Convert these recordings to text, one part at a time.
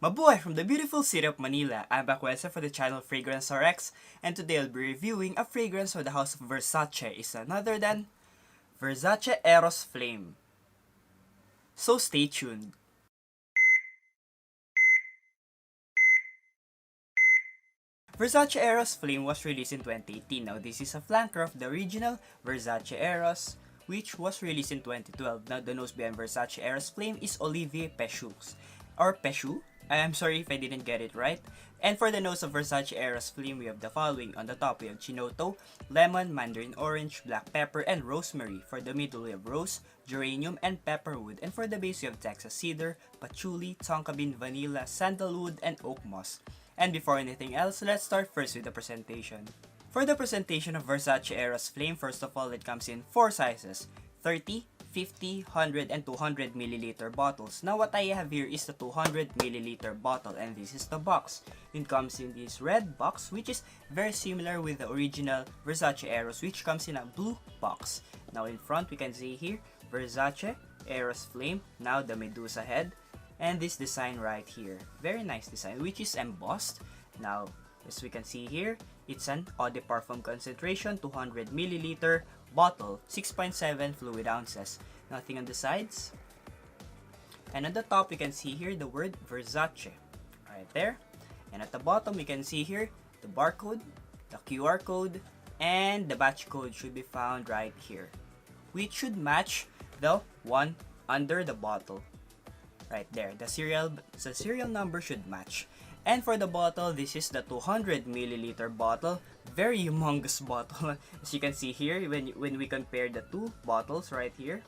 Mabuhay from the beautiful city of Manila. I'm back Wesa for the channel Fragrance RX, and today I'll be reviewing a fragrance for the house of Versace. Is none other than Versace Eros Flame. So stay tuned. Versace Eros Flame was released in 2018. Now this is a flanker of the original Versace Eros, which was released in 2012. Now the nose behind Versace Eros Flame is Olivier Pecheux, or Pecheux. I'm sorry if I didn't get it right. And for the nose of Versace Eros Flame, we have the following. On the top, we have Chinoto, Lemon, Mandarin Orange, Black Pepper, and Rosemary. For the middle, we have Rose, Geranium, and Pepperwood. And for the base, we have Texas Cedar, Patchouli, Tonka Bean, Vanilla, Sandalwood, and Oak Moss. And before anything else, let's start first with the presentation. For the presentation of Versace Eros Flame, first of all, it comes in 4 sizes, 30, 50, 100, and 200 milliliter bottles. Now what I have here is the 200 milliliter bottle, and this is the box. It comes in this red box, which is very similar with the original Versace Eros, which comes in a blue box. Now in front, we can see here, Versace Eros Flame, now the Medusa head, and this design right here. Very nice design, which is embossed. Now, as we can see here, it's an eau de parfum concentration, 200 milliliter bottle, 6.7 fluid ounces. Nothing on the sides. And on the top, we can see here the word Versace right there. And at the bottom, we can see here the barcode, the QR code, and the batch code should be found right here, which should match the one under the bottle. Right there, the serial number should match. And for the bottle, this is the 200 milliliter bottle, very humongous bottle. As you can see here, when we compare the two bottles right here,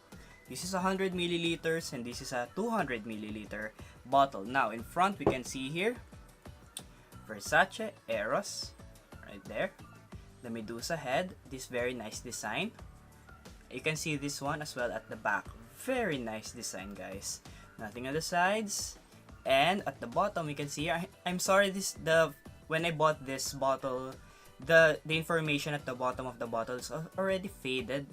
this is 100 milliliters and this is a 200 milliliter bottle. Now in front, we can see here Versace Eros right there, the Medusa head, this very nice design. You can see this one as well at the back, very nice design, guys. Nothing on the sides. And at the bottom, we can see, I'm sorry, when I bought this bottle, the information at the bottom of the bottle is already faded.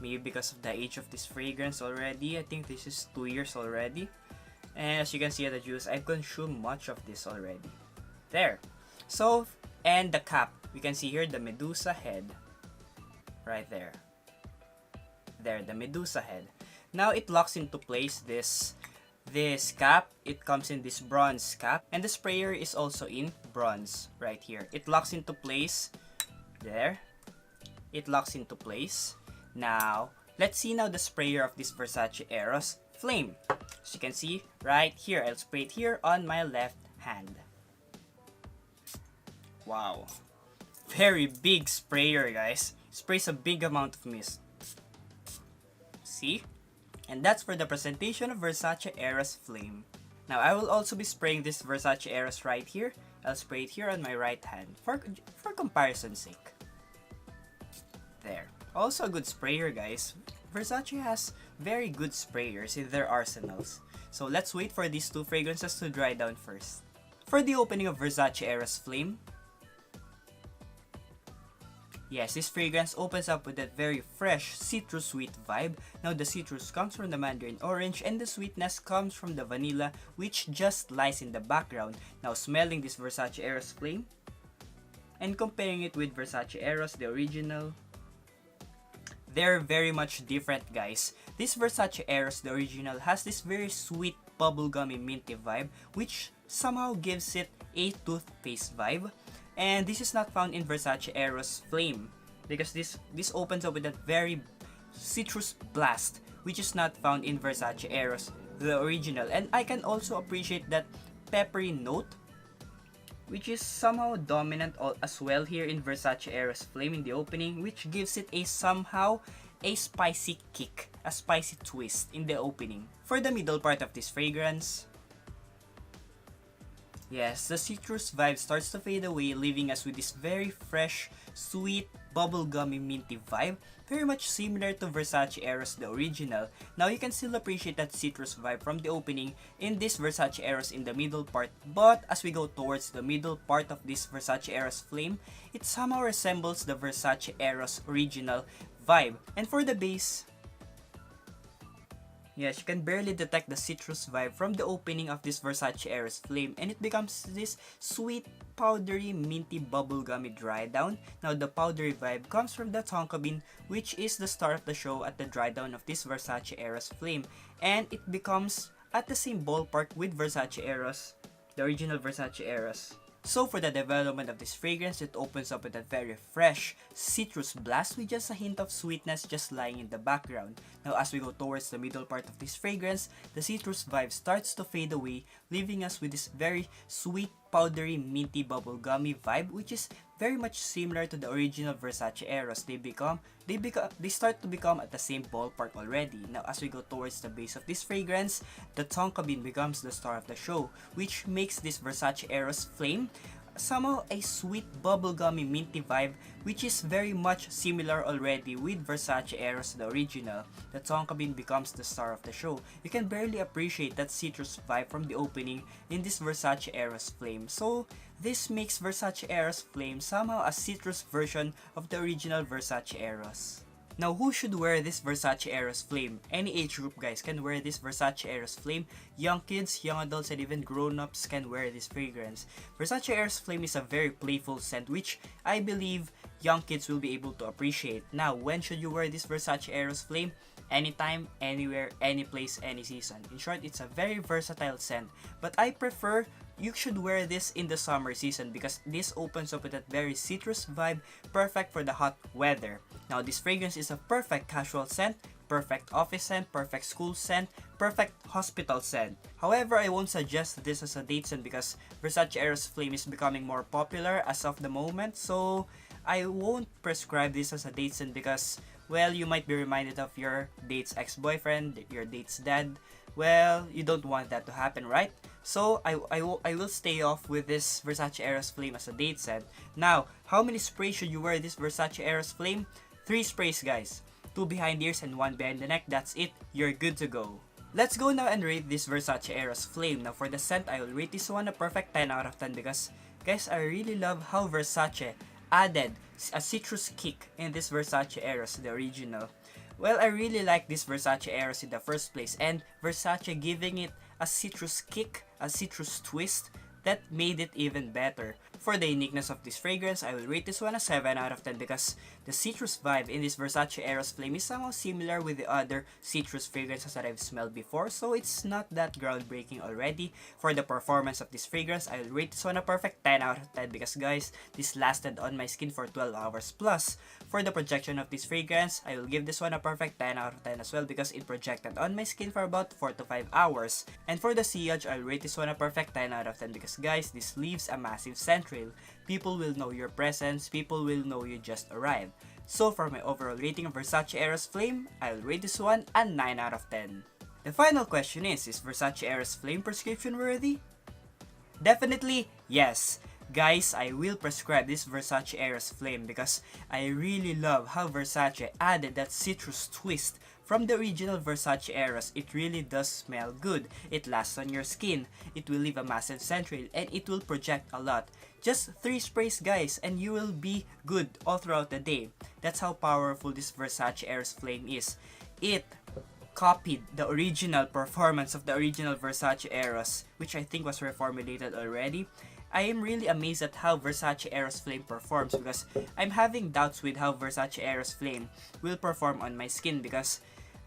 Maybe because of the age of this fragrance already. I think this is 2 years already. And as you can see at the juice, I've consumed much of this already. There. So, and the cap. We can see here the Medusa head. Right there. There, the Medusa head. Now it locks into place this cap. It comes in this bronze cap, and the sprayer is also in bronze right here. It locks into place there. It locks into place. Now let's see now the sprayer of this Versace Eros Flame. As you can see right here, I'll spray it here on my left hand. Wow, very big sprayer, guys. Sprays a big amount of mist. See? And that's for the presentation of Versace Eros Flame. Now I will also be spraying this Versace Eros right here. I'll spray it here on my right hand for comparison's sake. There. Also a good sprayer, guys. Versace has very good sprayers in their arsenals. So let's wait for these two fragrances to dry down first. For the opening of Versace Eros Flame, yes, this fragrance opens up with that very fresh citrus sweet vibe. Now the citrus comes from the mandarin orange and the sweetness comes from the vanilla, which just lies in the background. Now smelling this Versace Eros Flame and comparing it with Versace Eros, the original, they're very much different, guys. This Versace Eros, the original, has this very sweet bubblegummy minty vibe, which somehow gives it a toothpaste vibe. And this is not found in Versace Eros Flame because this opens up with that very citrus blast, which is not found in Versace Eros, the original. And I can also appreciate that peppery note, which is somehow dominant as well here in Versace Eros Flame in the opening, which gives it somehow a spicy kick, a spicy twist in the opening. For the middle part of this fragrance, yes, the citrus vibe starts to fade away, leaving us with this very fresh, sweet, bubblegummy minty vibe, very much similar to Versace Eros, the original. Now you can still appreciate that citrus vibe from the opening in this Versace Eros in the middle part, but as we go towards the middle part of this Versace Eros Flame, it somehow resembles the Versace Eros original vibe. And for the base, Yes, you can barely detect the citrus vibe from the opening of this Versace Eros Flame, and it becomes this sweet, powdery, minty, bubblegummy dry down. Now, the powdery vibe comes from the tonka bean, which is the star of the show at the dry down of this Versace Eros Flame, and it becomes at the same ballpark with Versace Eros, the original Versace Eros. So for the development of this fragrance, it opens up with a very fresh citrus blast with just a hint of sweetness just lying in the background. Now as we go towards the middle part of this fragrance, the citrus vibe starts to fade away, leaving us with this very sweet, powdery, minty, bubblegummy vibe, which is very much similar to the original Versace Eros. They start to become at the same ballpark already. Now as we go towards the base of this fragrance, the tonka bean becomes the star of the show, which makes this Versace Eros Flame somehow a sweet bubblegummy minty vibe, which is very much similar already with Versace Eros the original. The tonka bean becomes the star of the show. You can barely appreciate that citrus vibe from the opening in this Versace Eros Flame. So this makes Versace Eros Flame somehow a citrus version of the original Versace Eros. Now, who should wear this Versace Eros Flame? Any age group, guys, can wear this Versace Eros Flame. Young kids, young adults, and even grown-ups can wear this fragrance. Versace Eros Flame is a very playful scent, which I believe young kids will be able to appreciate. Now, when should you wear this Versace Eros Flame? Anytime, anywhere, any place, any season. In short, it's a very versatile scent. But I prefer you should wear this in the summer season because this opens up with that very citrus vibe, perfect for the hot weather. Now, this fragrance is a perfect casual scent, perfect office scent, perfect school scent, perfect hospital scent. However, I won't suggest this as a date scent because Versace Eros Flame is becoming more popular as of the moment. So, I won't prescribe this as a date scent because, well, you might be reminded of your date's ex-boyfriend, your date's dad. Well, you don't want that to happen, right? So, I will stay off with this Versace Eros Flame as a date scent. Now, how many sprays should you wear this Versace Eros Flame? 3 sprays, guys. 2 behind the ears and 1 behind the neck. That's it. You're good to go. Let's go now and rate this Versace Eros Flame. Now, for the scent, I will rate this one a perfect 10 out of 10 because, guys, I really love how Versace added a citrus kick in this Versace Eros, the original. Well, I really like this Versace Eros in the first place, and Versace giving it a citrus kick, a citrus twist, that made it even better. For the uniqueness of this fragrance, I will rate this one a 7 out of 10 because the citrus vibe in this Versace Eros Flame is somehow similar with the other citrus fragrances that I've smelled before, so it's not that groundbreaking already. For the performance of this fragrance, I will rate this one a perfect 10 out of 10 because, guys, this lasted on my skin for 12 hours plus. For the projection of this fragrance, I will give this one a perfect 10 out of 10 as well because it projected on my skin for about 4 to 5 hours. And for the sillage, I'll rate this one a perfect 10 out of 10 because, guys, this leaves a massive scent trail. People will know your presence, people will know you just arrived. So for my overall rating of Versace Eros Flame, I'll rate this one a 9 out of 10. The final question is Versace Eros Flame prescription worthy? Definitely yes. Guys, I will prescribe this Versace Eros Flame because I really love how Versace added that citrus twist from the original Versace Eros. It really does smell good. It lasts on your skin. It will leave a massive scent trail and it will project a lot. Just 3 sprays, guys, and you will be good all throughout the day. That's how powerful this Versace Eros Flame is. It copied the original performance of the original Versace Eros, which I think was reformulated already. I am really amazed at how Versace Eros Flame performs because I'm having doubts with how Versace Eros Flame will perform on my skin because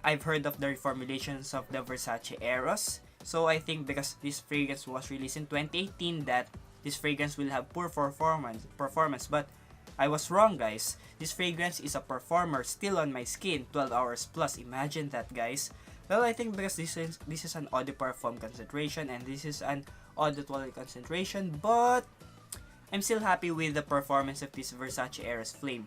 I've heard of the reformulations of the Versace Eros. So I think because this fragrance was released in 2018 that this fragrance will have poor performance, but I was wrong, guys. This fragrance is a performer still on my skin 12 hours plus. Imagine that, guys. Well, I think because this is an eau de parfum concentration and this is an eau de toilette concentration, but I'm still happy with the performance of this Versace Eros Flame.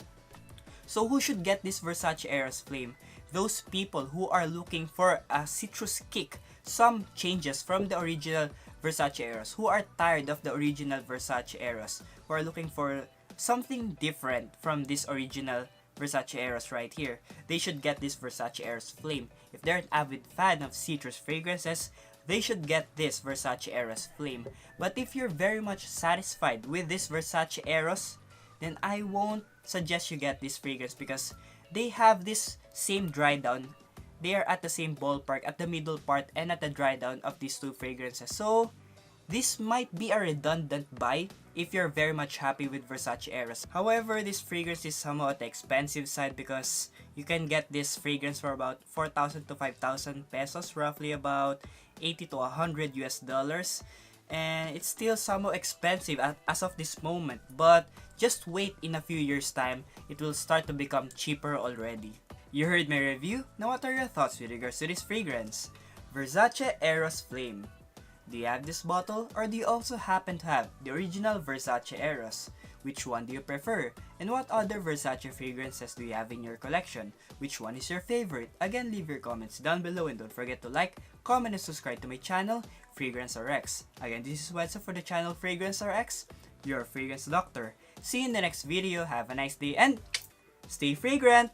So who should get this Versace Eros Flame? Those people who are looking for a citrus kick, some changes from the original Versace Eros, who are tired of the original Versace Eros, who are looking for something different from this original Versace Eros right here. They should get this Versace Eros Flame. If they're an avid fan of citrus fragrances, they should get this Versace Eros Flame. But if you're very much satisfied with this Versace Eros, then I won't suggest you get this fragrance because they have this same dry down. they are at the same ballpark at the middle part and at the dry down of these two fragrances. So this might be a redundant buy if you're very much happy with Versace Eros. However, this fragrance is somewhat at the expensive side because you can get this fragrance for about 4,000 to 5,000 pesos, roughly about 80 to 100 US dollars. And it's still somewhat expensive as of this moment, but just wait, in a few years time, it will start to become cheaper already. You heard my review, now what are your thoughts with regards to this fragrance? Versace Eros Flame. Do you have this bottle, or do you also happen to have the original Versace Eros? Which one do you prefer? And what other Versace fragrances do you have in your collection? Which one is your favorite? Again, leave your comments down below and don't forget to like, comment, and subscribe to my channel, Fragrance RX. Again, this is Wednesday for the channel Fragrance RX, your fragrance doctor. See you in the next video, have a nice day, and stay fragrant!